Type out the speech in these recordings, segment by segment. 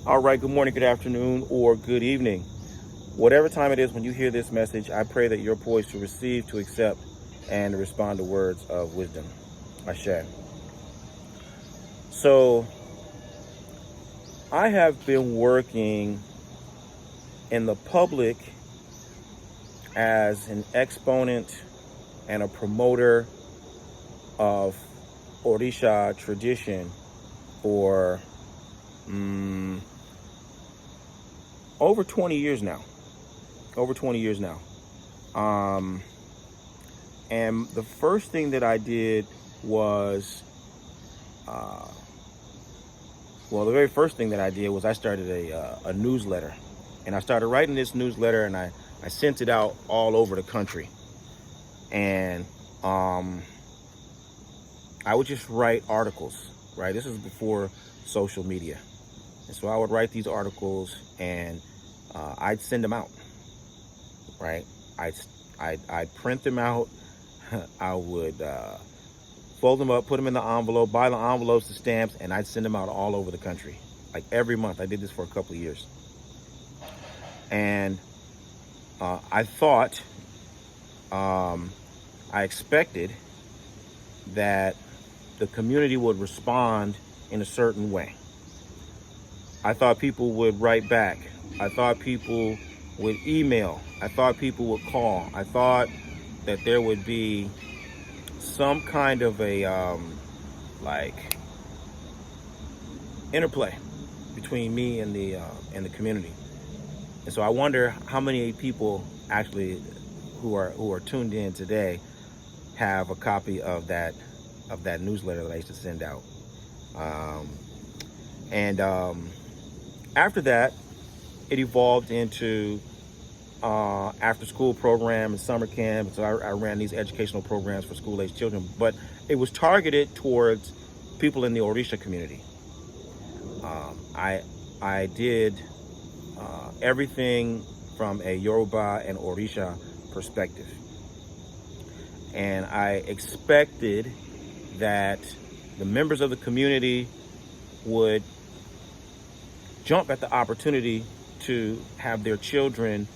All right, good morning, good afternoon, or good evening. Whatever time it is when you hear this message, I pray that you're poised to receive, to accept, and to respond to words of wisdom. Ashe. So, I have been working in the public as an exponent and a promoter of Orisha tradition for over 20 years now. Over 20 years now. And the first thing that I did was, the very first thing that I did was I started a newsletter. And I started writing this newsletter, and I sent it out all over the country. And I would just write articles, right? This is before social media. And so I would write these articles, and I'd send them out, right? I'd print them out. I would fold them up, put them in the envelope, buy the envelopes, the stamps, and I'd send them out all over the country. Like every month. I did this for a couple of years. And I thought, I expected that the community would respond in a certain way. I thought people would write back. I thought people would email. I thought people would call. I thought that there would be some kind of a interplay between me and the community. And so I wonder how many people actually who are tuned in today have a copy of that newsletter that I used to send out. After that, it evolved into after school program and summer camp. So I ran these educational programs for school-aged children, but it was targeted towards people in the Orisha community. I did everything from a Yoruba and Orisha perspective. And I expected that the members of the community would jump at the opportunity to have their children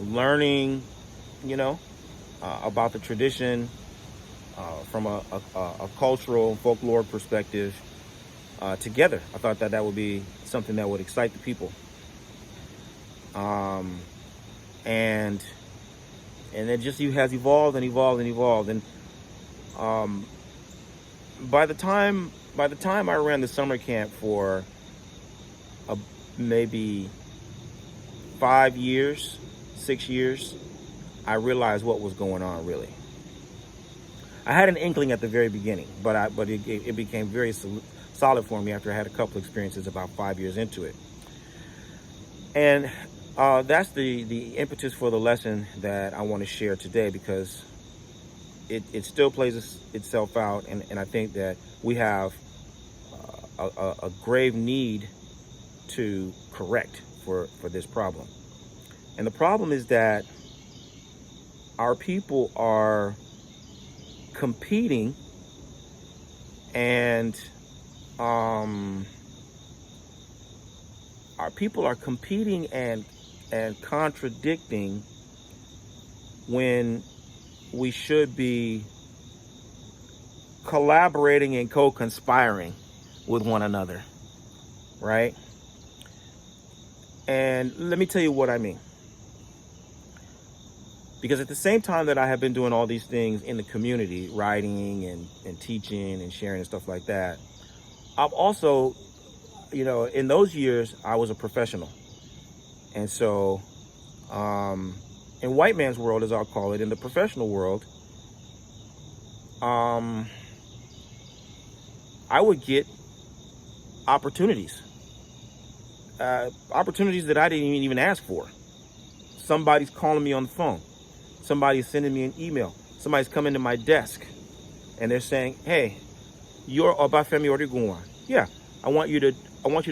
learning, about the tradition from a cultural and folklore perspective together. I thought that would be something that would excite the people. And it just has evolved and evolved and evolved. And by the time I ran the summer camp for maybe 5 years, 6 years, I realized what was going on. Really, I had an inkling at the very beginning, but it became very solid for me after I had a couple experiences about 5 years into it. And that's the impetus for the lesson that I want to share today, because it still plays itself out, and I think that we have a grave need to correct for this problem. And the problem is that our people are competing and contradicting when we should be collaborating and co-conspiring with one another, right? And let me tell you what I mean. Because at the same time that I have been doing all these things in the community, writing and teaching and sharing and stuff like that, I've also, in those years, I was a professional. And so, in white man's world, as I'll call it, in the professional world, I would get opportunities that I didn't even ask for. Somebody's calling me on the phone. Somebody's sending me an email. Somebody's coming to my desk and they're saying, "Hey, you're Obafemi Odegunwa. Yeah, I want you to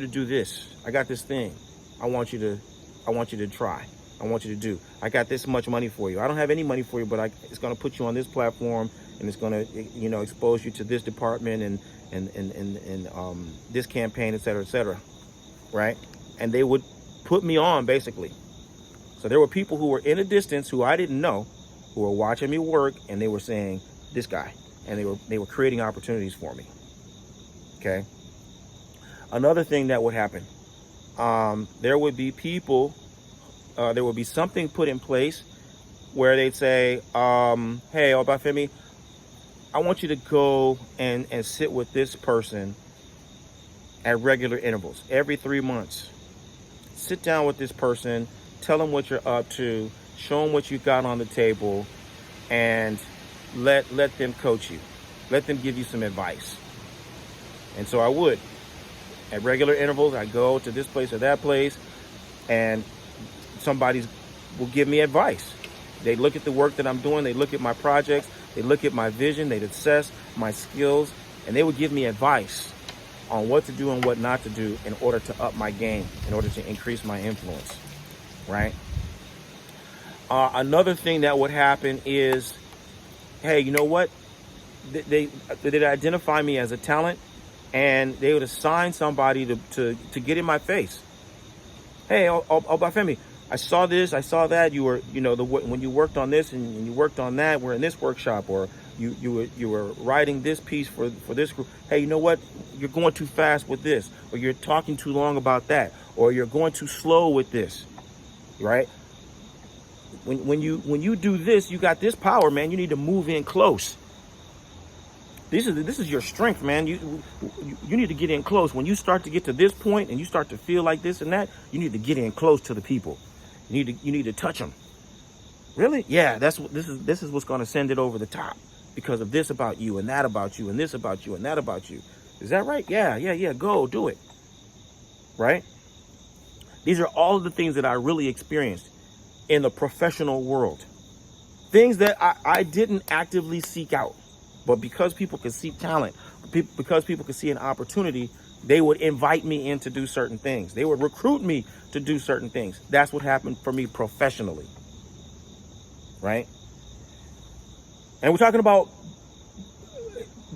do this. I got this thing. I want you to try. I want you to do. I got this much money for you. I don't have any money for you, but it's going to put you on this platform, and it's going to, you know, expose you to this department and this campaign, et cetera, right? And they would put me on, basically. So there were people who were in a distance who I didn't know, who were watching me work, and they were saying, this guy, and they were creating opportunities for me. Okay. Another thing that would happen, there would be people, there would be something put in place where they'd say, hey, Obafemi, I want you to go and sit with this person at regular intervals, every 3 months. Sit down with this person, tell them what you're up to, show them what you got on the table, and let them coach you. Let them give you some advice. And so I would. At regular intervals, I go to this place or that place, and somebody will give me advice. They look at the work that I'm doing, they look at my projects, they look at my vision, they'd assess my skills, and they would give me advice on what to do and what not to do in order to up my game, in order to increase my influence, right? Another thing that would happen is, hey, you know what? They'd identify me as a talent, and they would assign somebody to get in my face. Hey, Obafemi, I saw this, I saw that. You were, you know, when you worked on this and you worked on that, we're in this workshop, or you were writing this piece for this group. Hey, you know what? You're going too fast with this, or you're talking too long about that, or you're going too slow with this, right? When you do this, you got this power, man. You need to move in close. This is your strength, man. You need to get in close. When you start to get to this point and you start to feel like this and that, you need to get in close to the people. You need to touch them. Really? Yeah, this is what's going to send it over the top, because of this about you and that about you and this about you and that about you. Is that right? Yeah. Go do it. Right? These are all of the things that I really experienced in the professional world. Things that I didn't actively seek out. But because people could see talent, because people could see an opportunity, they would invite me in to do certain things. They would recruit me to do certain things. That's what happened for me professionally, right? And we're talking about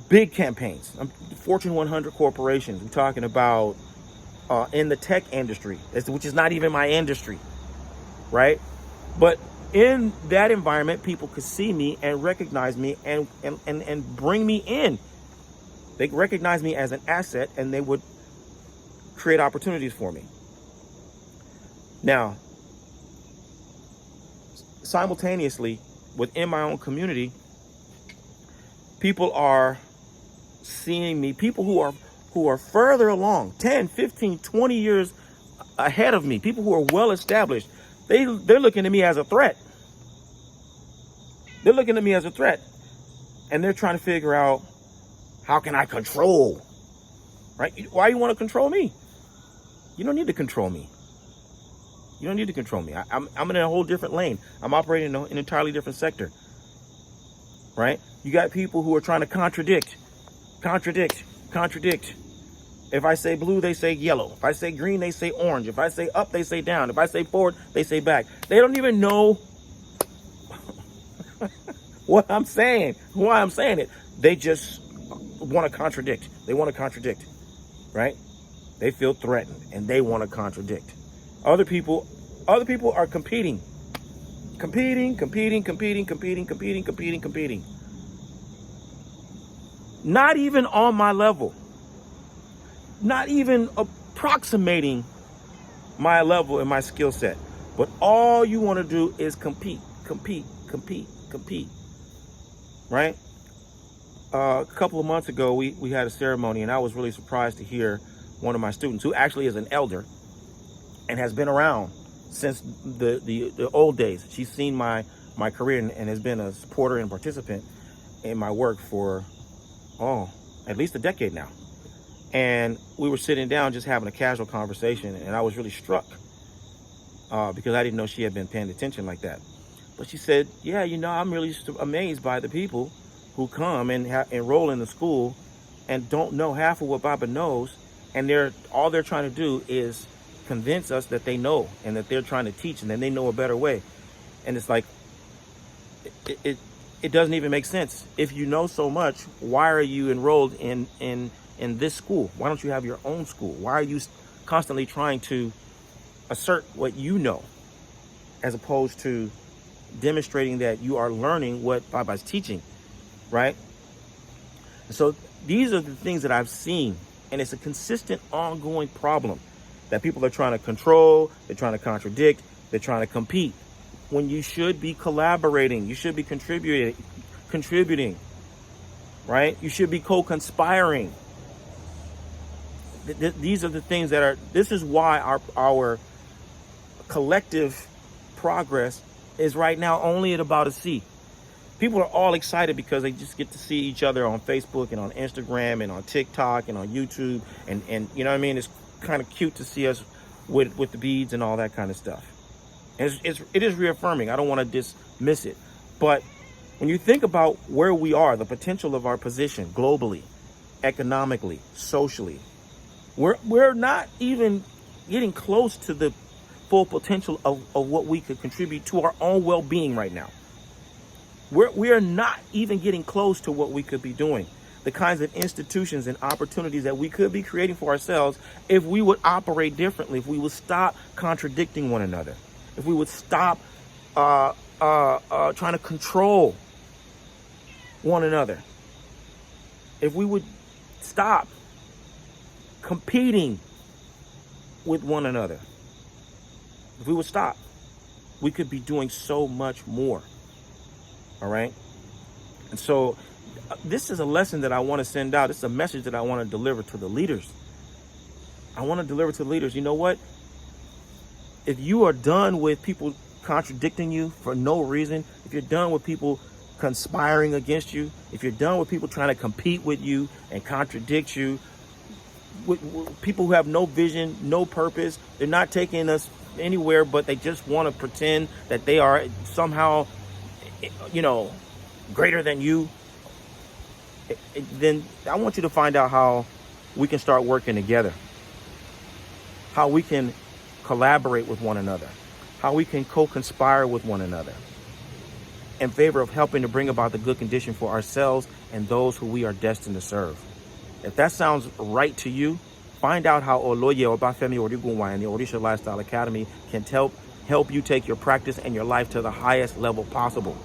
big campaigns, Fortune 100 corporations. We're talking about in the tech industry, which is not even my industry, right? But in that environment, people could see me and recognize me and bring me in. They recognize me as an asset, and they would create opportunities for me. Now, simultaneously, within my own community, people are seeing me, people who are further along, 10, 15, 20 years ahead of me, people who are well established. They're looking at me as a threat. They're looking at me as a threat. And they're trying to figure out, how can I control? Right? Why you want to control me? You don't need to control me. You don't need to control me. I'm in a whole different lane. I'm operating in an entirely different sector. Right? You got people who are trying to contradict. If I say blue, they say yellow. If I say green, they say orange. If I say up, they say down. If I say forward, they say back. They don't even know what I'm saying, why I'm saying it. They just want to contradict. They want to contradict, right? They feel threatened and they want to contradict. Other people are competing. Not even on my level. Not even approximating my level and my skill set. But all you want to do is compete. Right? A couple of months ago, we had a ceremony, and I was really surprised to hear one of my students, who actually is an elder and has been around since the old days. She's seen my career and has been a supporter and participant in my work for, at least a decade now. And we were sitting down just having a casual conversation, and I was really struck because I didn't know she had been paying attention like that. But she said, yeah, I'm really amazed by the people who come and enroll in the school and don't know half of what Baba knows, and all they're trying to do is convince us that they know and that they're trying to teach and then they know a better way. And it's like, it doesn't even make sense. If you know so much, why are you enrolled in this school? Why don't you have your own school? Why are you constantly trying to assert what you know, as opposed to demonstrating that you are learning what Baba's teaching, right? So these are the things that I've seen, and it's a consistent, ongoing problem that people are trying to control, they're trying to contradict, they're trying to compete, when you should be collaborating, you should be contributing, right? You should be co-conspiring. These are the things that are, this is why our collective progress is right now only at about a C. People are all excited because they just get to see each other on Facebook and on Instagram and on TikTok and on YouTube. And you know what I mean? It's kind of cute to see us with the beads and all that kind of stuff. And it is reaffirming. I don't want to dismiss it. But when you think about where we are, the potential of our position globally, economically, socially, we're not even getting close to the full potential of what we could contribute to our own well-being right now. We are not even getting close to what we could be doing. The kinds of institutions and opportunities that we could be creating for ourselves if we would operate differently, if we would stop contradicting one another, if we would stop trying to control one another, if we would stop competing with one another, if we would stop, we could be doing so much more. All right. And so this is a lesson that I want to send out. It's a message that I want to deliver to the leaders. I want to deliver to the leaders. You know what? If you are done with people contradicting you for no reason, if you're done with people conspiring against you, if you're done with people trying to compete with you and contradict you, with people who have no vision, no purpose, they're not taking us anywhere, but they just want to pretend that they are somehow, greater than you, then I want you to find out how we can start working together, how we can collaborate with one another, how we can co-conspire with one another in favor of helping to bring about the good condition for ourselves and those who we are destined to serve. If that sounds right to you, find out how Oloye Obafemi Origuwa and the Orisha Lifestyle Academy can help you take your practice and your life to the highest level possible.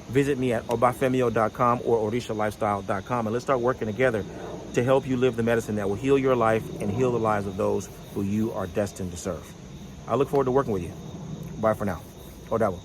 Visit me at obafemio.com or orishalifestyle.com, and let's start working together to help you live the medicine that will heal your life and heal the lives of those who you are destined to serve. I look forward to working with you. Bye for now. Odabo.